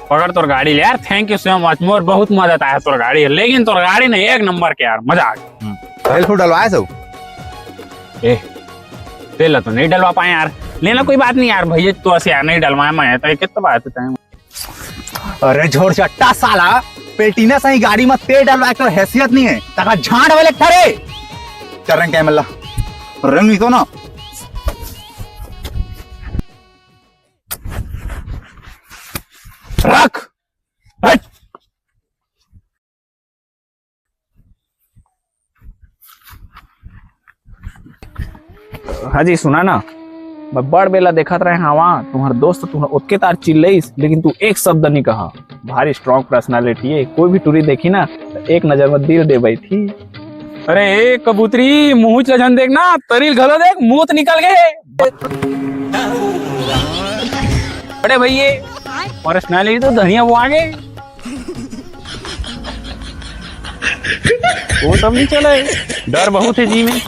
पकड़ तोर गाड़ी ले यार, थैंक यू सो मच, मोर बहुत मदद आया तोर गाड़ी, लेकिन तोर गाड़ी ने एक नंबर के यार, मजा आ गया। तेल डलवाए सब? ए तेल तो नहीं डलवा पाए यार, लेना कोई बात नहीं यार, भैया तो ऐसे यार नहीं डलवाया मैं तो कितना बात है। अरे झोर चट्टा साला, पेटीना सही गाड़ी में तेल डलवाए तो हैसियत नहीं है, तका झाड़ वाले खड़े चल रंग कैमला रंग नहीं तो ना रख। हाँ जी सुना ना, मैं बड़ बेला देखत रहे हवा, तुम्हार दोस्त तुम्हारा उतके तार चिल्लईस, लेकिन तू एक शब्द नहीं कहा। भारी स्ट्रॉन्ग पर्सनालिटी है, कोई भी टूरी देखी ना तो एक नजर में दिल दे बैठी थी। अरे ए कबूतरी, मुंह चजन देखना, तरील घलो देख, मुंह तो निकल गए। अरे भैया पर्सनालिटी तो धनिया वो आगे, वो सब नहीं चले, डर बहुत है जी में।